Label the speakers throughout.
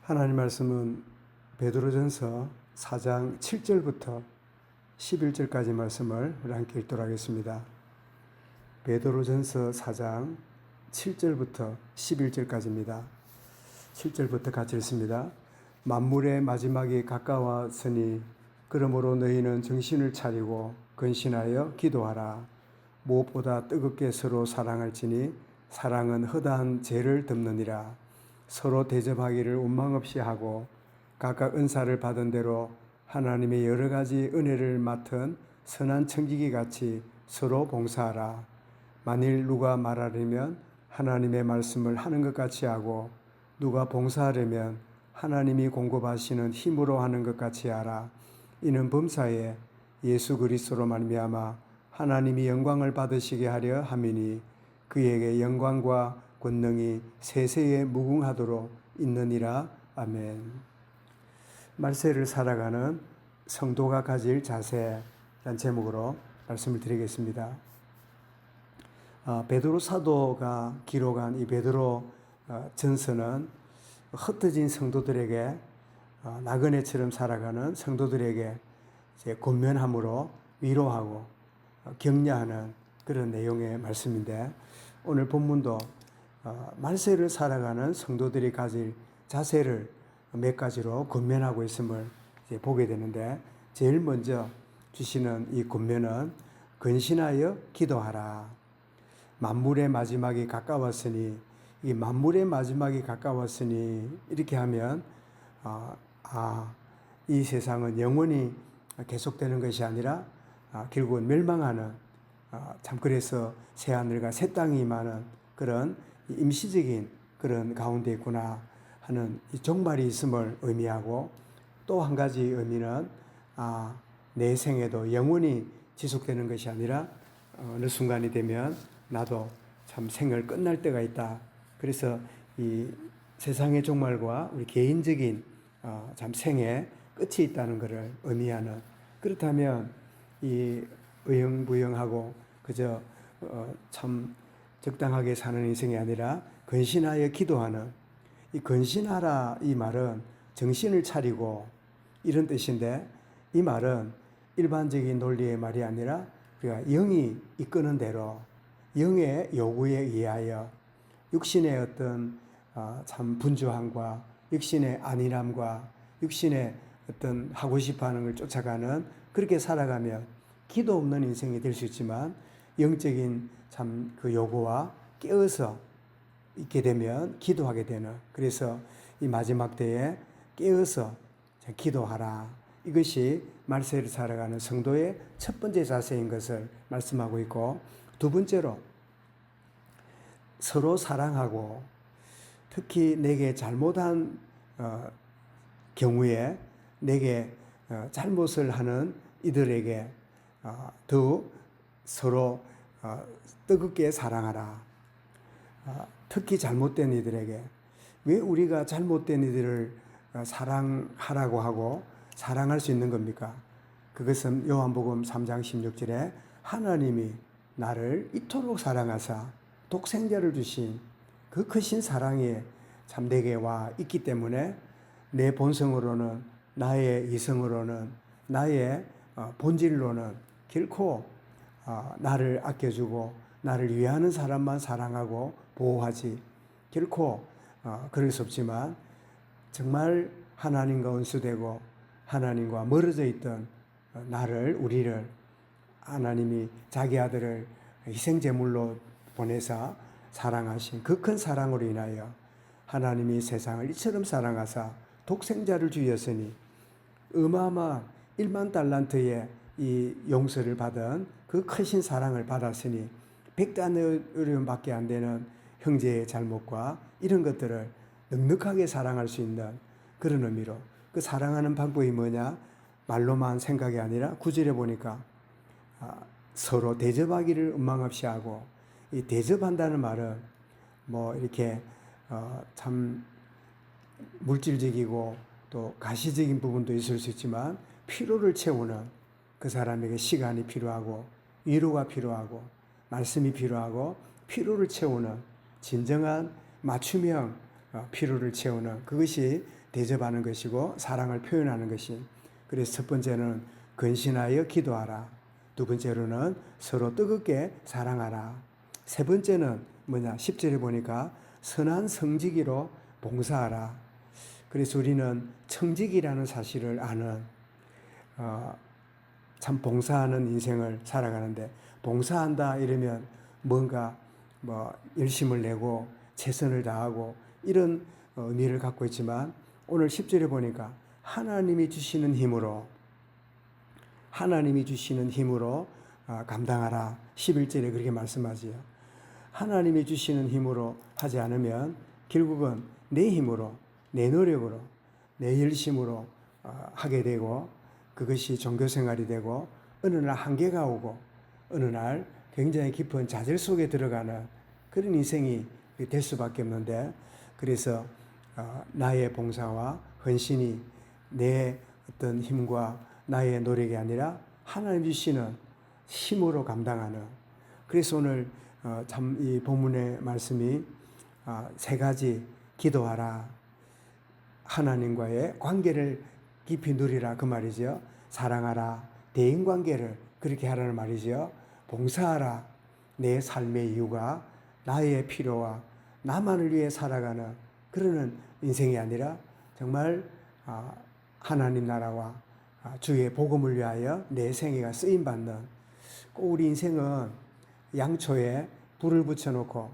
Speaker 1: 하나님 말씀은 베드로전서 4장 7절부터 11절까지 말씀을 우리 함께 읽도록 하겠습니다. 베드로전서 4장 7절부터 11절까지입니다. 7절부터 같이 읽습니다. 만물의 마지막이 가까웠으니 그러므로 너희는 정신을 차리고 근신하여 기도하라. 무엇보다 뜨겁게 서로 사랑할지니 사랑은 허다한 죄를 덮느니라. 서로 대접하기를 원망 없이 하고 각각 은사를 받은 대로 하나님의 여러 가지 은혜를 맡은 선한 청지기 같이 서로 봉사하라. 만일 누가 말하려면 하나님의 말씀을 하는 것 같이 하고 누가 봉사하려면 하나님이 공급하시는 힘으로 하는 것 같이 하라. 이는 범사에 예수 그리스도로 말미암아 하나님이 영광을 받으시게 하려 함이니 그에게 영광과 권능이 세세에 무궁하도록 있느니라. 아멘. 말세를 살아가는 성도가 가질 자세라는 제목으로 말씀을 드리겠습니다. 베드로 사도가 기록한 이 베드로 전서는 흩어진 성도들에게 나그네처럼 살아가는 성도들에게 이제 권면함으로 위로하고 격려하는 그런 내용의 말씀인데, 오늘 본문도 말세를 살아가는 성도들이 가질 자세를 몇 가지로 권면하고 있음을 이제 보게 되는데, 제일 먼저 주시는 이 권면은 근신하여 기도하라. 만물의 마지막이 가까웠으니, 이 만물의 마지막이 가까웠으니 이렇게 하면 이 세상은 영원히 계속되는 것이 아니라 결국은 멸망하는, 참 그래서 새하늘과 새 땅이 임하는 그런 임시적인 그런 가운데 있구나 하는 이 종말이 있음을 의미하고, 또 한 가지 의미는 내 생에도 영원히 지속되는 것이 아니라 어느 순간이 되면 나도 참 생을 끝날 때가 있다. 그래서 이 세상의 종말과 우리 개인적인 참 생의 끝이 있다는 것을 의미하는, 그렇다면 이 의형부형하고 그저 참 적당하게 사는 인생이 아니라 근신하여 기도하는, 이 근신하라 이 말은 정신을 차리고 이런 뜻인데, 이 말은 일반적인 논리의 말이 아니라 우리가 영이 이끄는 대로 영의 요구에 의하여 육신의 어떤 참 분주함과 육신의 안일함과 육신의 어떤 하고 싶어 하는 걸 쫓아가는, 그렇게 살아가면 기도 없는 인생이 될 수 있지만 영적인 참 그 요구와 깨어서 있게 되면 기도하게 되는, 그래서 이 마지막 때에 깨어서 기도하라. 이것이 말세를 살아가는 성도의 첫 번째 자세인 것을 말씀하고 있고, 두 번째로 서로 사랑하고, 특히 내게 잘못한 경우에 내게 잘못을 하는 이들에게 더 서로 뜨겁게 사랑하라. 특히 잘못된 이들에게. 왜 우리가 잘못된 이들을 사랑하라고 하고 사랑할 수 있는 겁니까? 그것은 요한복음 3장 16절에 하나님이 나를 이토록 사랑하사 독생자를 주신 그 크신 사랑이 참 내게 와 있기 때문에 내 본성으로는, 나의 이성으로는, 나의 본질로는 결코 나를 아껴주고 나를 위하는 사람만 사랑하고 보호하지 결코 그럴 수 없지만, 정말 하나님과 원수되고 하나님과 멀어져 있던 우리를 하나님이 자기 아들을 희생제물로 보내사 사랑하신 그 큰 사랑으로 인하여 하나님이 세상을 이처럼 사랑하사 독생자를 주였으니, 어마어마한 1만 달란트의 이 용서를 받은 그 크신 사랑을 받았으니 100데나리온밖에 안 되는 형제의 잘못과 이런 것들을 넉넉하게 사랑할 수 있는 그런 의미로, 그 사랑하는 방법이 뭐냐? 말로만 생각이 아니라 9절에 보니까 서로 대접하기를 원망 없이 하고, 이 대접한다는 말은 뭐 이렇게 참 물질적이고 또 가시적인 부분도 있을 수 있지만, 필요를 채우는, 그 사람에게 시간이 필요하고 위로가 필요하고 말씀이 필요하고 필요를 채우는 진정한 맞춤형 필요를 채우는, 그것이 대접하는 것이고 사랑을 표현하는 것이. 그래서 첫 번째는 근신하여 기도하라. 두 번째로는 서로 뜨겁게 사랑하라. 세 번째는 뭐냐? 10절에 보니까 선한 성지기로 봉사하라. 그래서 우리는 청지기라는 사실을 아는 참 봉사하는 인생을 살아가는데, 봉사한다 이러면 뭔가 열심을 내고 최선을 다하고 이런 의미를 갖고 있지만, 오늘 10절에 보니까 하나님이 주시는 힘으로 감당하라. 11절에 그렇게 말씀하지요. 하나님이 주시는 힘으로 하지 않으면 결국은 내 힘으로, 내 노력으로, 내 열심으로 하게 되고, 그것이 종교생활이 되고 어느 날 한계가 오고 어느 날 굉장히 깊은 좌절 속에 들어가는 그런 인생이 될 수밖에 없는데, 그래서 나의 봉사와 헌신이 내 어떤 힘과 나의 노력이 아니라 하나님 주시는 힘으로 감당하는. 그래서 오늘 참 이 본문의 말씀이 세 가지 기도하라, 하나님과의 관계를 깊이 누리라 그 말이죠. 사랑하라, 대인관계를 그렇게 하라는 말이죠. 봉사하라, 내 삶의 이유가 나의 필요와 나만을 위해 살아가는 그러는 인생이 아니라 정말 하나님 나라와 주의 복음을 위하여 내 생애가 쓰임받는. 꼭 우리 인생은 양초에 불을 붙여놓고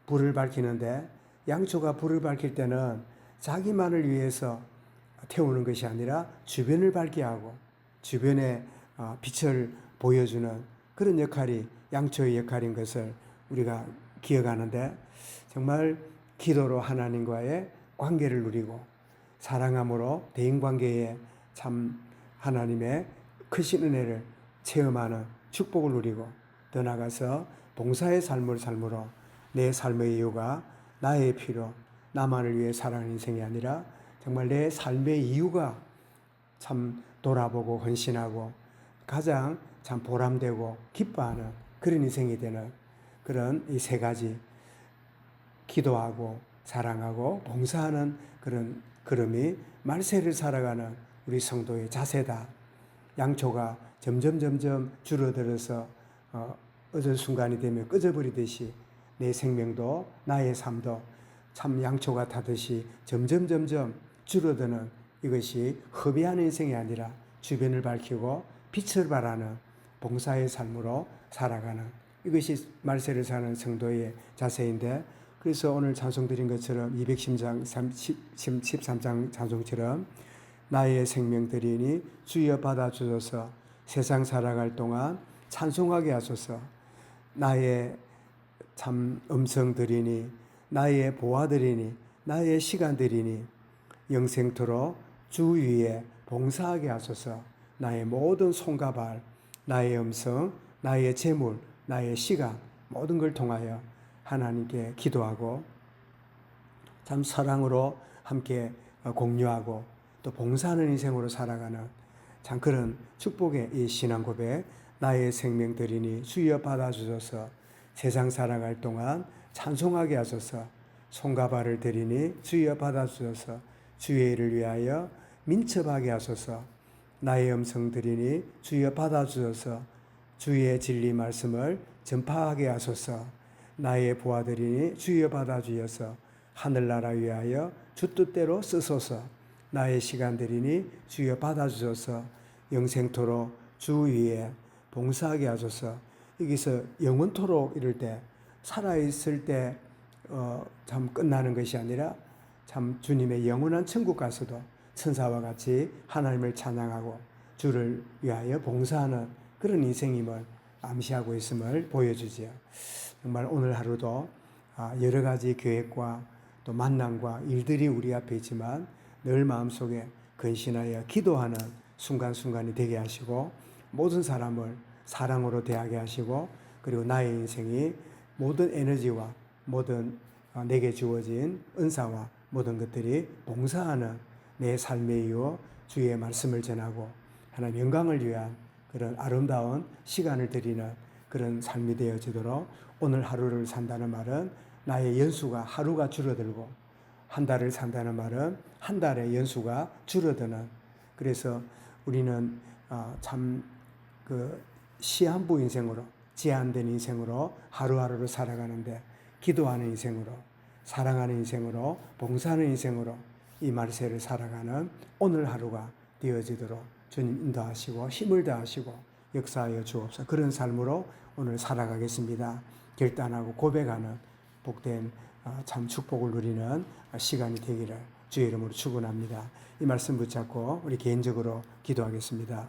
Speaker 1: 불을 밝히는데, 양초가 불을 밝힐 때는 자기만을 위해서 태우는 것이 아니라 주변을 밝게 하고 주변에 빛을 보여주는 그런 역할이 양초의 역할인 것을 우리가 기억하는데, 정말 기도로 하나님과의 관계를 누리고 사랑함으로 대인관계에 참 하나님의 크신 은혜를 체험하는 축복을 누리고, 더 나아가서 봉사의 삶을 삶으로 내 삶의 이유가 나의 필요, 나만을 위해 살아가는 인생이 아니라 정말 내 삶의 이유가 참 돌아보고 헌신하고 가장 참 보람되고 기뻐하는 그런 인생이 되는 그런 이 세 가지, 기도하고 사랑하고 봉사하는 그런 걸음이 말세를 살아가는 우리 성도의 자세다. 양초가 점점 줄어들어서 어느 순간이 되면 꺼져버리듯이 내 생명도 나의 삶도 참 양초가 타듯이 점점 줄어드는, 이것이 허비하는 인생이 아니라 주변을 밝히고 빛을 발하는 봉사의 삶으로 살아가는, 이것이 말세를 사는 성도의 자세인데, 그래서 오늘 찬송 드린 것처럼 213장 찬송처럼 나의 생명 드리니 주여 받아주소서, 세상 살아갈 동안 찬송하게 하소서, 나의 참 음성 드리니, 나의 보아 드리니, 나의 시간 드리니 영생토록 주 위에 봉사하게 하소서. 나의 모든 손과 발, 나의 음성, 나의 재물, 나의 시간, 모든 걸 통하여 하나님께 기도하고 참 사랑으로 함께 공유하고 또 봉사하는 인생으로 살아가는 참 그런 축복의 이 신앙 고백, 나의 생명 드리니 주여 받아주소서, 세상 살아갈 동안 찬송하게 하소서, 손과 발을 드리니 주여 받아주소서, 주의 일을 위하여 민첩하게 하소서, 나의 음성 드리니 주여 받아주소서, 주의 진리 말씀을 전파하게 하소서, 나의 보아 드리니 주여 받아주셔서 하늘나라 위하여 주 뜻대로 쓰소서, 나의 시간 드리니 주여 받아주소서, 영생토록 주 위에 봉사하게 하소서. 여기서 영원토록 이럴 때, 살아있을 때 참 끝나는 것이 아니라 참 주님의 영원한 천국 가서도 천사와 같이 하나님을 찬양하고 주를 위하여 봉사하는 그런 인생임을 암시하고 있음을 보여주지요. 정말 오늘 하루도 여러 가지 계획과 또 만남과 일들이 우리 앞에 있지만 늘 마음속에 근신하여 기도하는 순간순간이 되게 하시고, 모든 사람을 사랑으로 대하게 하시고, 그리고 나의 인생이 모든 에너지와 모든 내게 주어진 은사와 모든 것들이 봉사하는 내 삶의 이유 주의 말씀을 전하고 하나님 영광을 위한 그런 아름다운 시간을 드리는 그런 삶이 되어지도록, 오늘 하루를 산다는 말은 나의 연수가 하루가 줄어들고, 한 달을 산다는 말은 한 달에 연수가 줄어드는, 그래서 우리는 참 그 시한부 인생으로, 제한된 인생으로 하루하루를 살아가는데, 기도하는 인생으로, 사랑하는 인생으로, 봉사하는 인생으로 이 말세를 살아가는 오늘 하루가 되어지도록 주님 인도하시고 힘을 다하시고 역사하여 주옵소서. 그런 삶으로 오늘 살아가겠습니다. 결단하고 고백하는 복된 참 축복을 누리는 시간이 되기를 주의 이름으로 축원합니다. 이 말씀 붙잡고 우리 개인적으로 기도하겠습니다.